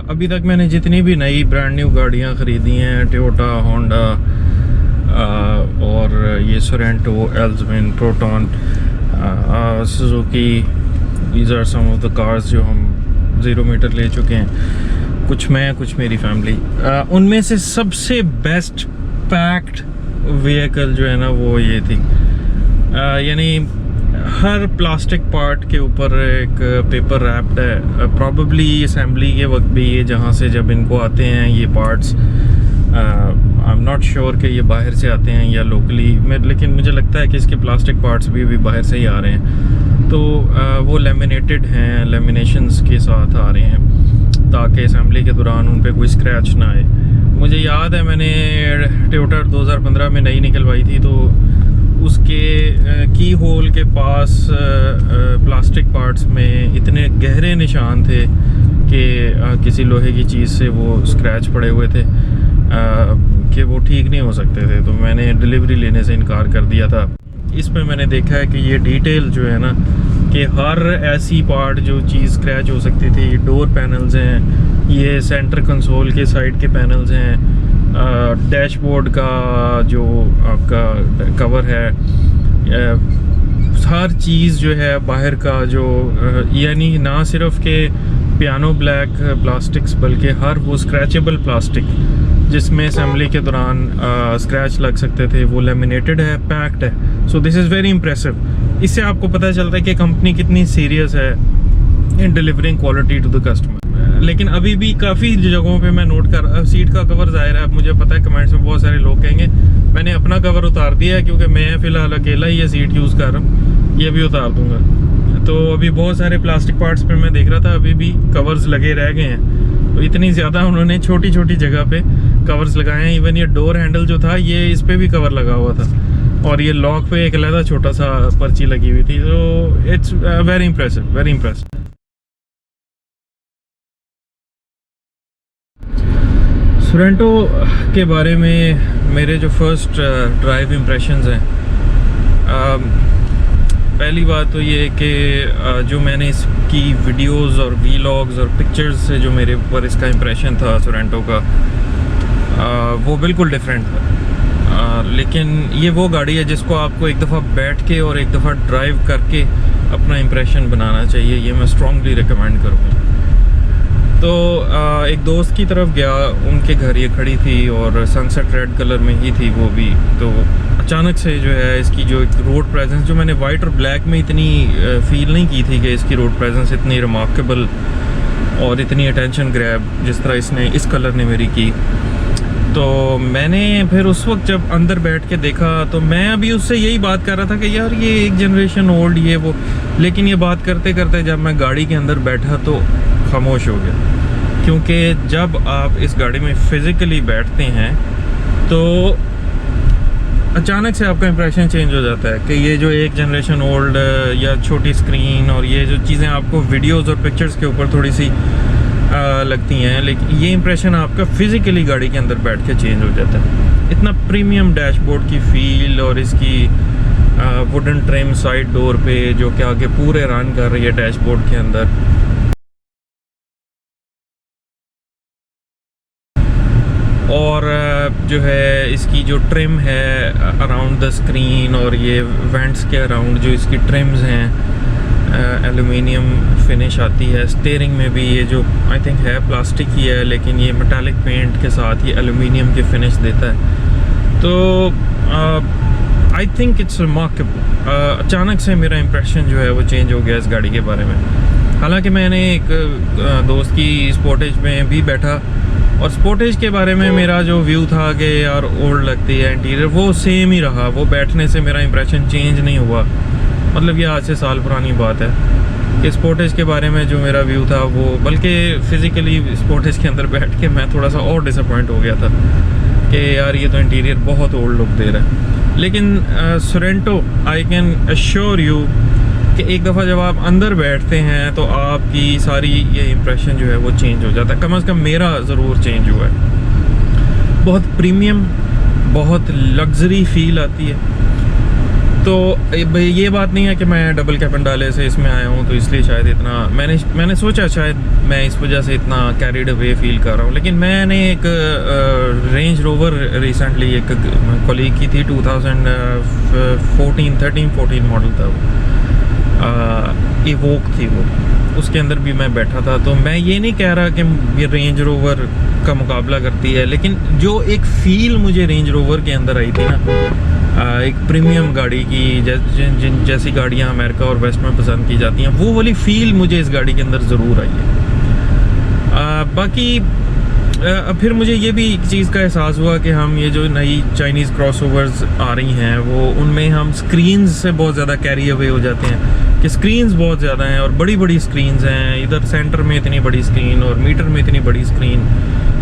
अभी तक मैंने जितनी भी नई ब्रांड न्यू गाड़ियाँ ख़रीदी हैं, टोयोटा, होंडा और ये Sorento, Alsvin, Proton, Suzuki, these are some of the cars जो हम 0 मीटर ले चुके हैं। कुछ मैं, कुछ मेरी फैमिली। उनमें से सबसे बेस्ट पैक्ड व्हीकल जो है ना वो ये थी। यानी हर प्लास्टिक पार्ट के ऊपर एक पेपर रैप्ड है। प्रॉबेबली असेंबली के वक्त भी ये जहाँ से जब इनको आते हैं ये parts, I am not sure कि ये बाहर से आते हैं या लोकली में, लेकिन मुझे लगता है कि इसके प्लास्टिक पार्ट्स भी बाहर से ही आ रहे हैं। तो वो लेमिनेटेड हैं, लेमिनेशंस के साथ आ रहे हैं ताकि असेंबली के दौरान उन पर कोई स्क्रैच ना आए। मुझे याद है मैंने टोयोटा 2015 में नई निकलवाई थी, तो उसके की होल के पास प्लास्टिक पार्ट्स में इतने गहरे निशान थे कि किसी लोहे की चीज़ से वो स्क्रैच पड़े हुए थे कि वो ठीक नहीं हो सकते थे। तो मैंने डिलीवरी लेने से इनकार कर दिया था। इसमें मैंने देखा है कि ये डिटेल जो है ना कि हर ऐसी पार्ट जो चीज़ स्क्रैच हो सकती थी, ये डोर पैनल्स हैं, ये सेंटर कंसोल के साइड के पैनल्स हैं, डैशबोर्ड का जो आपका कवर है, हर चीज़ जो है बाहर का जो यानी ना सिर्फ के पियानो ब्लैक प्लास्टिक्स बल्कि हर वो स्क्रैचेबल प्लास्टिक जिसमें असेंबली के दौरान स्क्रैच लग सकते थे वो लेमिनेटेड है, पैक्ड है। So this is very impressive. इससे आपको पता चलता है कि कंपनी कितनी सीरियस है in delivering quality to the customer. लेकिन अभी भी काफ़ी जगहों पे मैं नोट कर, सीट का कवर ज़ाहिर है, अब मुझे पता है कमेंट्स में बहुत सारे लोग कहेंगे मैंने अपना कवर उतार दिया है क्योंकि मैं फ़िलहाल अकेला ही ये सीट यूज़ कर रहा हूँ, ये भी उतार दूँगा। तो अभी बहुत सारे प्लास्टिक पार्ट्स पे मैं देख रहा था अभी भी कवर्स लगे रह गए हैं। तो इतनी ज़्यादा उन्होंने छोटी छोटी जगह पे कवर्स लगाए हैं। इवन ये डोर हैंडल जो था ये इस पर भी कवर लगा हुआ था और ये लॉक पे एक अलग छोटा सा पर्ची लगी हुई थी। तो it's very impressive, very impressive. Sorento के बारे में मेरे जो फर्स्ट ड्राइव इम्प्रेशंस हैं, पहली बात तो ये कि जो मैंने इसकी वीडियोस और वीलॉग्स और पिक्चर्स से जो मेरे ऊपर इसका इम्प्रेशन था सोरेंटो का, वो बिल्कुल डिफरेंट था। लेकिन ये वो गाड़ी है जिसको आपको एक दफ़ा बैठ के और एक दफ़ा ड्राइव करके अपना इम्प्रेशन बनाना चाहिए। ये मैं स्ट्रांगली रिकमेंड करूँगा। तो एक दोस्त की तरफ गया, उनके घर ये खड़ी थी और सनसेट रेड कलर में ही थी वो भी। तो अचानक से जो है इसकी जो एक रोड प्रेजेंस जो मैंने वाइट और ब्लैक में इतनी फील नहीं की थी कि इसकी रोड प्रेजेंस इतनी रिमार्केबल और इतनी अटेंशन ग्रैब जिस तरह इसने इस कलर ने मेरी की। तो मैंने फिर उस वक्त जब अंदर बैठ के देखा तो मैं अभी उससे यही बात कर रहा था कि यार ये एक जनरेशन ओल्ड ये वो, लेकिन ये बात करते करते जब मैं गाड़ी के अंदर बैठा तो खामोश हो गया। क्योंकि जब आप इस गाड़ी में फ़िज़िकली बैठते हैं तो अचानक से आपका इंप्रेशन चेंज हो जाता है कि ये जो एक जनरेशन ओल्ड या छोटी स्क्रीन और ये जो चीज़ें आपको वीडियोस और पिक्चर्स के ऊपर थोड़ी सी लगती हैं, लेकिन ये इंप्रेशन आपका फ़िज़िकली गाड़ी के अंदर बैठ के चेंज हो जाता है। इतना प्रीमियम डैशबोर्ड की फ़ील और इसकी वुडन ट्रिम साइड डोर पे जो कि आगे पूरे रन कर रही है डैशबोर्ड के अंदर, और जो है इसकी जो ट्रिम है अराउंड द स्क्रीन और ये वेंट्स के अराउंड जो इसकी ट्रिम्स हैं, एलुमिनियम फिनिश आती है। स्टीयरिंग में भी ये जो आई थिंक है प्लास्टिक ही है लेकिन ये मेटालिक पेंट के साथ ये एलुमिनियम की फिनिश देता है। तो आई थिंक इट्स रिमार्केबल। अचानक से मेरा इंप्रेशन जो है वो चेंज हो गया इस गाड़ी के बारे में। हालांकि मैंने एक दोस्त की स्पोर्टेज में भी बैठा और स्पोर्टेज के बारे में मेरा जो व्यू था कि यार ओल्ड लगती है इंटीरियर, वो सेम ही रहा। वो बैठने से मेरा इंप्रेशन चेंज नहीं हुआ। मतलब ये आज से साल पुरानी बात है कि स्पोर्टेज के बारे में जो मेरा व्यू था वो, बल्कि फ़िज़िकली स्पोर्टेज के अंदर बैठ के मैं थोड़ा सा और डिसअपॉइंट हो गया था कि यार ये तो इंटीरियर बहुत ओल्ड लुक दे रहा है। लेकिन Sorento I can assure you कि एक दफ़ा जब आप अंदर बैठते हैं तो आपकी सारी ये इंप्रेशन जो है वो चेंज हो जाता है। कम से कम मेरा ज़रूर चेंज हुआ है। बहुत प्रीमियम, बहुत लग्जरी फील आती है। तो भाई ये बात नहीं है कि मैं डबल कैबिन डाले से इसमें आया हूँ तो इसलिए शायद इतना मैंने सोचा शायद मैं इस वजह से इतना कैरिड अवे फील कर रहा हूँ। लेकिन मैंने एक रेंज रोवर रिसेंटली एक कॉलीग की थी, 2014 मॉडल था वो, इवोक थी वो, उसके अंदर भी मैं बैठा था। तो मैं ये नहीं कह रहा कि ये रेंज रोवर का मुकाबला करती है, लेकिन जो एक फ़ील मुझे रेंज रोवर के अंदर आई थी ना, एक प्रीमियम गाड़ी की जैसी गाड़ियाँ अमेरिका और वेस्ट में पसंद की जाती हैं, वो वाली फ़ील मुझे इस गाड़ी के अंदर ज़रूर आई है। बाकी फिर मुझे ये भी एक चीज़ का एहसास हुआ कि हम ये जो नई चाइनीज़ क्रॉसओवर्स आ रही हैं वो उनमें हम स्क्रीन्स से बहुत ज़्यादा कैरी अवे हो जाते हैं कि स्क्रीन्स बहुत ज़्यादा हैं और बड़ी बड़ी स्क्रीन्स हैं, इधर सेंटर में इतनी बड़ी स्क्रीन और मीटर में इतनी बड़ी स्क्रीन।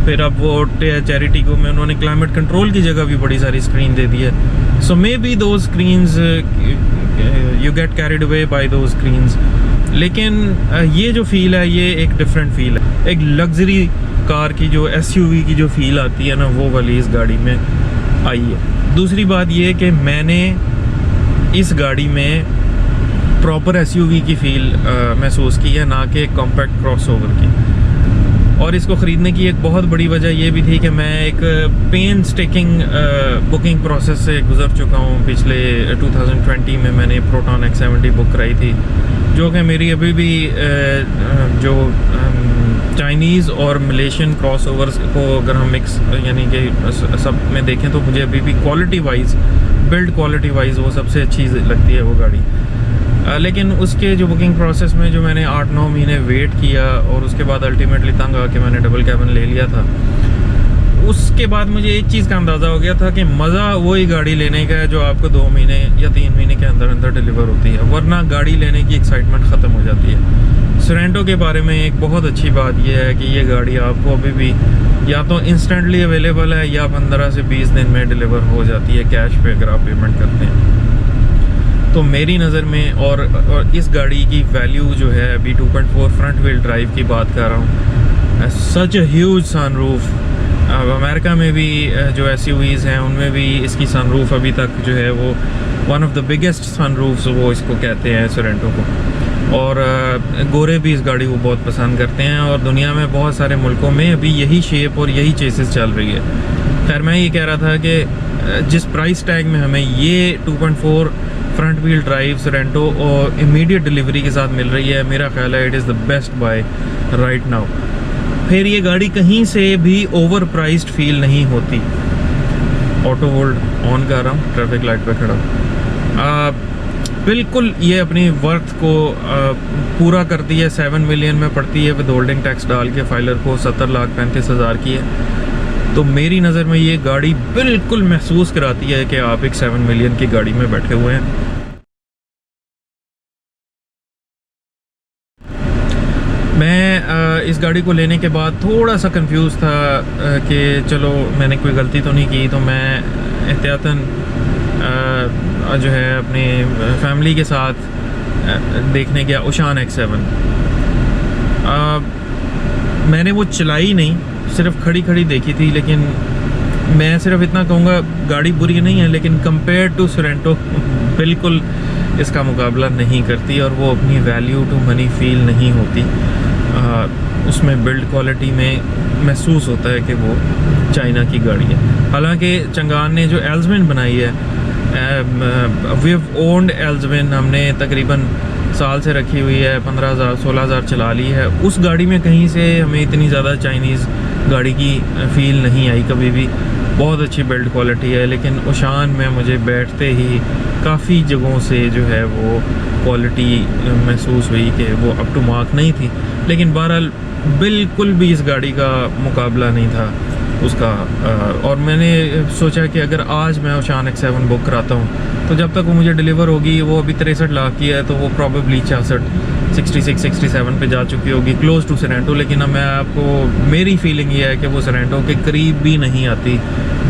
फिर अब वो चैरिटी को में उन्होंने क्लाइमेट कंट्रोल की जगह भी बड़ी सारी स्क्रीन दे दी है। सो मे बी दो screens you get carried away by दो स्क्रीन्स। लेकिन ये जो फ़ील है ये एक डिफरेंट फ़ील है, एक लग्जरी कार की जो SUV की जो फ़ील आती है ना, वो वाली इस गाड़ी में आई है। दूसरी बात ये कि मैंने इस गाड़ी में प्रॉपर SUV की फ़ील महसूस की है, ना कि कॉम्पैक्ट क्रॉसओवर की। और इसको ख़रीदने की एक बहुत बड़ी वजह ये भी थी कि मैं एक पेन स्टेकिंग बुकिंग प्रोसेस से गुज़र चुका हूँ। पिछले 2020 में मैंने प्रोटॉन X70 बुक कराई थी, जो कि मेरी अभी भी जो चाइनीज़ और मलेशियन क्रॉसओवर्स को अगर हम मिक्स यानी कि सब में देखें तो मुझे अभी भी quality wise, build quality wise वो सबसे अच्छी लगती है वो गाड़ी। लेकिन उसके जो बुकिंग प्रोसेस में जो मैंने 8-9 महीने वेट किया और उसके बाद अल्टीमेटली तंग आके मैंने डबल कैबिन ले लिया था, उसके बाद मुझे एक चीज़ का अंदाज़ा हो गया था कि मज़ा वही गाड़ी लेने का है जो आपको 2 महीने या 3 महीने के अंदर अंदर डिलीवर होती है, वरना गाड़ी लेने की एक्साइटमेंट ख़त्म हो जाती है। सोरेंटो के बारे में एक बहुत अच्छी बात यह है कि ये गाड़ी आपको अभी भी या तो इंस्टेंटली अवेलेबल है या 15 से 20 दिन में डिलीवर हो जाती है कैश पे अगर आप पेमेंट करते हैं। तो मेरी नज़र में और इस गाड़ी की वैल्यू जो है अभी 2.4 फ्रंट व्हील ड्राइव की बात कर रहा हूँ, सच अ ह्यूज सनरूफ। अमेरिका में भी जो SUVs हैं उनमें भी इसकी सनरूफ अभी तक जो है वो वन ऑफ द बिगेस्ट सनरूफ्स वो इसको कहते हैं सोरेंटो को। और गोरे भी इस गाड़ी को बहुत पसंद करते हैं और दुनिया में बहुत सारे मुल्कों में अभी यही शेप और यही चेसिस चल रही है। खैर मैं ये कह रहा था कि जिस प्राइस टैग में हमें ये 2.4 फ्रंट व्हील ड्राइव सोरेंटो और इमीडिएट डिलीवरी के साथ मिल रही है, मेरा ख्याल है it is the best buy right now. फिर ये गाड़ी कहीं से भी ओवर प्राइस्ड फील नहीं होती। ऑटो होल्ड ऑन कर रहा हूँ, ट्रैफिक लाइट पे खड़ा हूँ। बिल्कुल ये अपनी वर्थ को पूरा करती है। 7 मिलियन में पड़ती है विद होल्डिंग टैक्स डाल के फाइलर को 70,35,000 की है। तो मेरी नज़र में ये गाड़ी बिल्कुल महसूस कराती है कि आप एक 7 मिलियन की गाड़ी में बैठे हुए हैं। मैं इस गाड़ी को लेने के बाद थोड़ा सा कंफ्यूज था कि चलो मैंने कोई गलती तो नहीं की, तो मैं एहतियातन जो है अपनी फैमिली के साथ देखने गया ओशान X7। मैंने वो चलाई नहीं, सिर्फ खड़ी खड़ी देखी थी। लेकिन मैं सिर्फ इतना कहूँगा गाड़ी बुरी नहीं है, लेकिन कंपेयर टू सोरेंटो बिल्कुल इसका मुकाबला नहीं करती और वो अपनी वैल्यू टू मनी फील नहीं होती। उसमें बिल्ड क्वालिटी में महसूस होता है कि वो चाइना की गाड़ी है। हालांकि चंगान ने जो एल्जविन बनाई है, वी हैव ओन्ड एल्जविन, हमने तकरीबन साल से रखी हुई है, 15,000-16,000 चला ली है। उस गाड़ी में कहीं से हमें इतनी ज़्यादा चाइनीज़ गाड़ी की फ़ील नहीं आई कभी भी। बहुत अच्छी बिल्ड क्वालिटी है, लेकिन ओशान में मुझे बैठते ही काफ़ी जगहों से जो है वो क्वालिटी महसूस हुई कि वो अप टू मार्क नहीं थी। लेकिन बहरहाल बिल्कुल भी इस गाड़ी का मुकाबला नहीं था उसका। और मैंने सोचा कि अगर आज मैं ओशान X7 बुक कराता हूँ तो जब तक वो मुझे डिलीवर होगी, वो अभी 63 लाख की है, तो वो प्रॉबेबली 66-67 पे जा चुकी होगी, क्लोज टू सोरेंटो। लेकिन अब मैं आपको, मेरी फीलिंग ये है कि वो सोरेंटो के करीब भी नहीं आती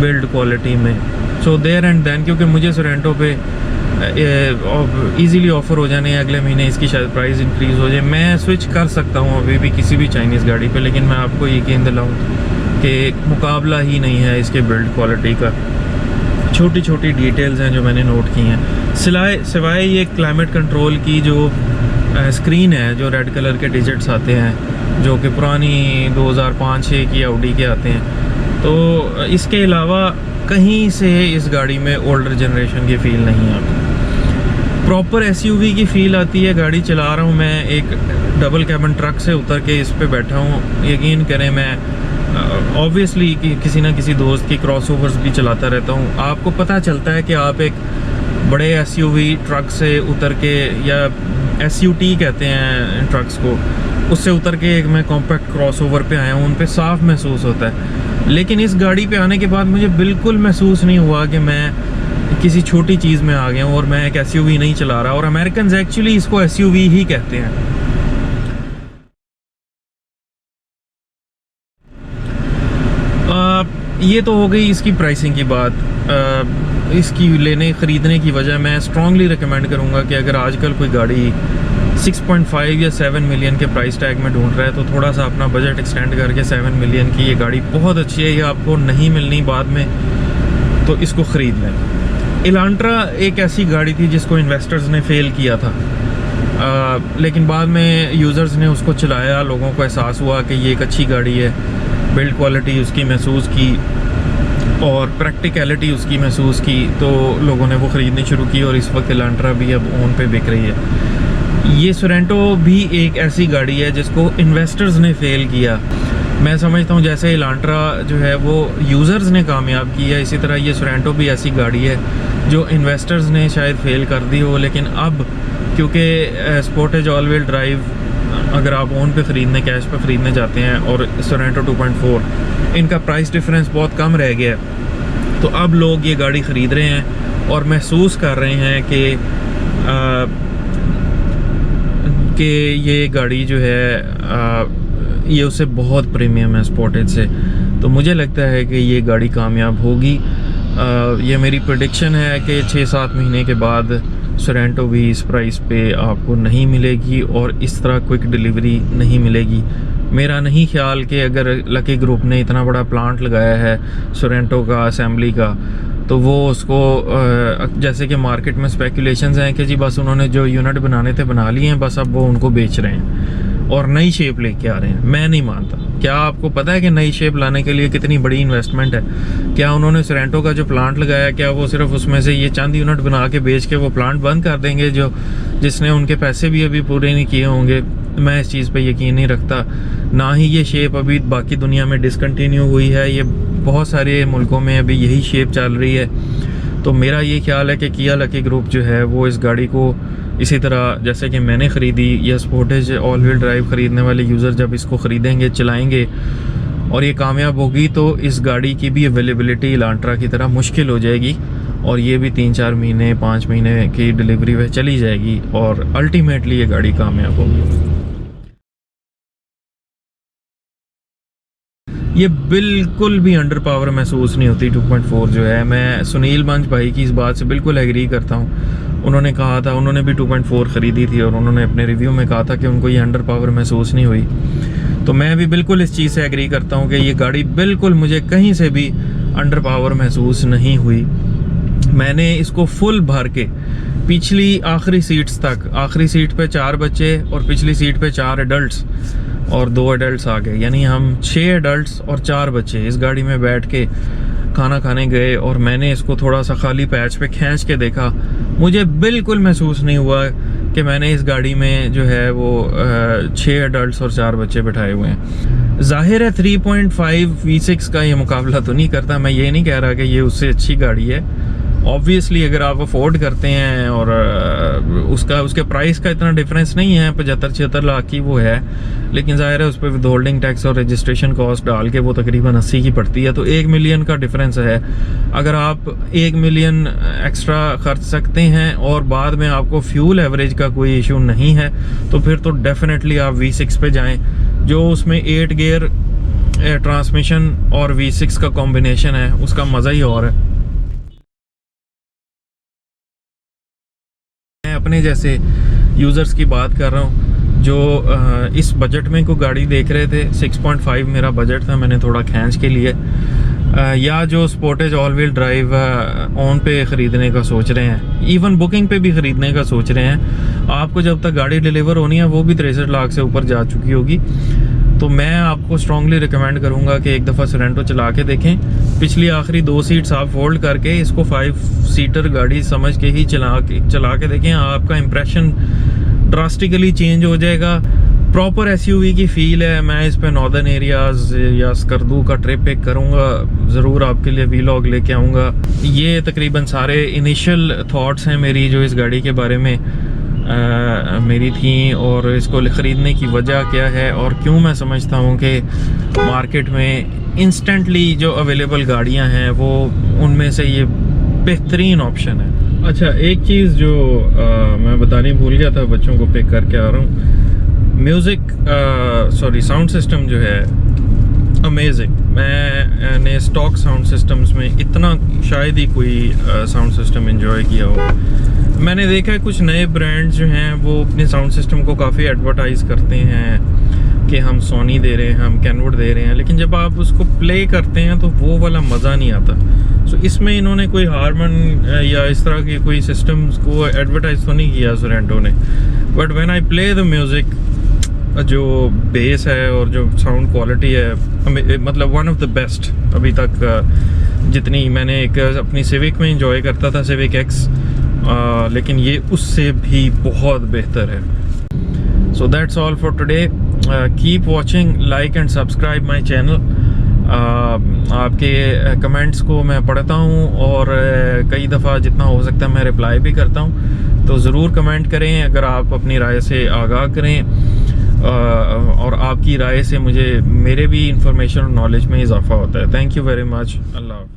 बिल्ड क्वालिटी में। सो देयर एंड देन, क्योंकि मुझे सोरेंटो पे ईज़िली ऑफ़र हो जाने, अगले महीने इसकी शायद प्राइस इंक्रीज़ हो जाए, मैं स्विच कर सकता हूँ अभी भी किसी भी चाइनीज़ गाड़ी पे। लेकिन मैं आपको यकीन दिलाऊँ कि मुकाबला ही नहीं है इसके बिल्ड क्वालिटी का छोटी छोटी डिटेल्स हैं जो मैंने नोट की हैं। सिवाय ये क्लाइमेट कंट्रोल की जो स्क्रीन है, जो रेड कलर के डिजिट्स आते हैं, जो कि पुरानी 2005-6 की ऑडी के आते हैं, तो इसके अलावा कहीं से इस गाड़ी में ओल्डर जनरेशन की फ़ील नहीं आती। प्रॉपर एसयूवी की फ़ील आती है। गाड़ी चला रहा हूँ मैं, एक डबल कैबिन ट्रक से उतर के इस पे बैठा हूँ। यकीन करें, मैं ऑब्वियसली किसी ना किसी दोस्त की क्रॉसओवर्स भी चलाता रहता हूँ। आपको पता चलता है कि आप एक बड़े एसयूवी ट्रक से उतर के, या एसयूटी कहते हैं ट्रक्स को, उससे उतर के एक मैं कॉम्पैक्ट क्रॉसओवर पे आया हूँ। उन पे साफ महसूस होता है। लेकिन इस गाड़ी पे आने के बाद मुझे बिल्कुल महसूस नहीं हुआ कि मैं किसी छोटी चीज़ में आ गया हूँ और मैं एक एसयूवी नहीं चला रहा। और अमेरिकन एक्चुअली इसको एसयूवी ही कहते हैं। ये तो हो गई इसकी प्राइसिंग की बात। इसकी ख़रीदने की वजह, मैं स्ट्रांगली रिकमेंड करूँगा कि अगर आजकल कोई गाड़ी 6.5 या 7 मिलियन के प्राइस टैग में ढूंढ रहा है, तो थोड़ा सा अपना बजट एक्सटेंड करके 7 मिलियन की ये गाड़ी बहुत अच्छी है। ये आपको नहीं मिलनी बाद में, तो इसको ख़रीद लें। इलांट्रा एक ऐसी गाड़ी थी जिसको इन्वेस्टर्स ने फ़ेल किया था, लेकिन बाद में यूज़र्स ने उसको चलाया, लोगों को एहसास हुआ कि ये एक अच्छी गाड़ी है। बिल्ड क्वालिटी उसकी महसूस की और प्रैक्टिकलिटी उसकी महसूस की, तो लोगों ने वो ख़रीदनी शुरू की और इस वक्त इलांट्रा भी अब ओन पे बिक रही है। ये सोरेंटो भी एक ऐसी गाड़ी है जिसको इन्वेस्टर्स ने फ़ेल किया। मैं समझता हूँ जैसे इलांट्रा जो है वो यूज़र्स ने कामयाब की है, इसी तरह ये सोरेंटो भी ऐसी गाड़ी है जो इन्वेस्टर्स ने शायद फ़ेल कर दी हो। लेकिन अब क्योंकि स्पोर्टेज ऑल व्हील ड्राइव अगर आप ओन पे ख़रीदने, कैश पे ख़रीदने जाते हैं, और सोरेंटो 2.4 इनका प्राइस डिफरेंस बहुत कम रह गया है, तो अब लोग ये गाड़ी ख़रीद रहे हैं और महसूस कर रहे हैं कि ये गाड़ी जो है ये उससे बहुत प्रीमियम है स्पोर्टेज से। तो मुझे लगता है कि ये गाड़ी कामयाब होगी। ये मेरी प्रेडिक्शन है कि 6-7 महीने के बाद सोरेंटो भी इस प्राइस पे आपको नहीं मिलेगी और इस तरह क्विक डिलीवरी नहीं मिलेगी। मेरा नहीं ख्याल कि अगर लकी ग्रुप ने इतना बड़ा प्लांट लगाया है सोरेंटो का, असेंबली का, तो वो उसको जैसे कि मार्केट में स्पेकुलेशंस हैं कि जी बस उन्होंने जो यूनिट बनाने थे बना लिए हैं, बस अब वो उनको बेच रहे हैं और नई शेप लेके आ रहे हैं। मैं नहीं मानता। क्या आपको पता है कि नई शेप लाने के लिए कितनी बड़ी इन्वेस्टमेंट है? क्या उन्होंने सोरेंटो का जो प्लांट लगाया, क्या वो सिर्फ उसमें से ये चंद यूनिट बना के बेच के वो प्लांट बंद कर देंगे जिसने उनके पैसे भी अभी पूरे नहीं किए होंगे? मैं इस चीज़ पे यकीन नहीं रखता। ना ही ये शेप अभी बाकी दुनिया में डिसकंटिन्यू हुई है, ये बहुत सारे मुल्कों में अभी यही शेप चल रही है। तो मेरा ये ख्याल है कि किया लकी ग्रुप जो है वो इस गाड़ी को इसी तरह जैसे कि मैंने ख़रीदी, या स्पोर्टेज ऑल व्हील ड्राइव ख़रीदने वाले यूज़र जब इसको ख़रीदेंगे, चलाएंगे और ये कामयाब होगी, तो इस गाड़ी की भी अवेलेबिलिटी इलांट्रा की तरह मुश्किल हो जाएगी और ये भी 3-4 महीने 5 महीने की डिलीवरी में चली जाएगी और अल्टीमेटली ये गाड़ी कामयाब होगी। ये बिल्कुल भी अंडर पावर महसूस नहीं होती 2.4 जो है। मैं सुनील मंच भाई की इस बात से बिल्कुल एग्री करता हूँ। उन्होंने कहा था, उन्होंने भी 2.4 ख़रीदी थी और उन्होंने अपने रिव्यू में कहा था कि उनको ये अंडर पावर महसूस नहीं हुई। तो मैं भी बिल्कुल इस चीज़ से एग्री करता हूँ कि ये गाड़ी बिल्कुल मुझे कहीं से भी अंडर पावर महसूस नहीं हुई। मैंने इसको फुल भर के पिछली आखिरी सीट्स तक, आखिरी सीट पे 4 बच्चे और पिछली सीट पे 4 एडल्ट्स और 2 एडल्ट्स आ गए, यानी हम 6 एडल्ट्स और 4 बच्चे इस गाड़ी में बैठ के खाना खाने गए। और मैंने इसको थोड़ा सा खाली पैच पे खींच के देखा, मुझे बिल्कुल महसूस नहीं हुआ कि मैंने इस गाड़ी में जो है वो 6 एडल्ट्स और 4 बच्चे बैठाए हुए हैं। जाहिर है 3.5 V6 का ये मुकाबला तो नहीं करता। मैं ये नहीं कह रहा कि ये उससे अच्छी गाड़ी है। ऑब्वियसली अगर आप अफोर्ड करते हैं और उसके प्राइस का इतना डिफरेंस नहीं है, 75-76 लाख की वो है, लेकिन ज़ाहिर है उस पर विद होल्डिंग टैक्स और रजिस्ट्रेशन कॉस्ट डाल के वो तकरीबन 80 की पड़ती है। तो 1 मिलियन का डिफरेंस है। अगर आप 1 मिलियन एक्स्ट्रा खर्च सकते हैं और बाद में आपको फ्यूल एवरेज का कोई इशू नहीं है, तो फिर तो डेफिनेटली आप V6 पे जाएँ, जो उसमें 8 गियर ट्रांसमिशन और V6 का कॉम्बिनेशन है, उसका मज़ा ही और है। अपने जैसे यूज़र्स की बात कर रहा हूँ जो इस बजट में कोई गाड़ी देख रहे थे। 6.5 मेरा बजट था, मैंने थोड़ा खींच के लिए या जो Sportage all wheel drive on पे ख़रीदने का सोच रहे हैं, इवन बुकिंग पे भी ख़रीदने का सोच रहे हैं, आपको जब तक गाड़ी डिलीवर होनी है वो भी 63 लाख से ऊपर जा चुकी होगी, तो मैं आपको स्ट्रांगली रिकमेंड करूंगा कि एक दफ़ा सोरेंटो चला के देखें। पिछली आखिरी 2 सीट्स आप फोल्ड करके इसको 5 सीटर गाड़ी समझ के ही चला के देखें, आपका इंप्रेशन ड्रास्टिकली चेंज हो जाएगा। प्रॉपर एसयूवी की फ़ील है। मैं इस पे नॉर्दर्न एरियाज़ या स्कर्दू का ट्रिप एक करूँगा, ज़रूर आपके लिए वीलॉग लेके आऊँगा। ये तकरीबन सारे इनिशियल थॉट्स हैं मेरी जो इस गाड़ी के बारे में मेरी थी, और इसको ख़रीदने की वजह क्या है और क्यों मैं समझता हूँ कि मार्केट में इंस्टेंटली जो अवेलेबल गाड़ियाँ हैं वो उनमें से ये बेहतरीन ऑप्शन है। अच्छा, एक चीज़ जो मैं बताने भूल गया था, बच्चों को पिक करके आ रहा हूँ, साउंड सिस्टम जो है अमेजिंग। मैंने स्टॉक साउंड सिस्टम्स में इतना शायद ही कोई साउंड सिस्टम एंजॉय किया हो। मैंने देखा है कुछ नए ब्रांड्स जो हैं वो अपने साउंड सिस्टम को काफ़ी एडवर्टाइज़ करते हैं कि हम सोनी दे रहे हैं, हम कैनवुड दे रहे हैं, लेकिन जब आप उसको प्ले करते हैं तो वो वाला मज़ा नहीं आता। सो इसमें इन्होंने कोई हारमन या इस तरह के कोई सिस्टम्स को एडवर्टाइज़ तो नहीं किया सोरेंटो ने, but when I play the music, जो बेस है और जो साउंड क्वालिटी है, मतलब वन ऑफ द बेस्ट अभी तक जितनी मैंने एक अपनी सिविक में एंजॉय करता था, सिविक एक्स, लेकिन ये उससे भी बहुत बेहतर है। So that's all for today. Keep watching, like and subscribe my channel. आपके कमेंट्स को मैं पढ़ता हूँ और कई दफ़ा जितना हो सकता है मैं रिप्लाई भी करता हूँ, तो ज़रूर कमेंट करें अगर आप अपनी राय से आगाह करें, और आपकी राय से मेरे भी इंफॉर्मेशन और नॉलेज में इजाफा होता है। Thank you very much. Allah.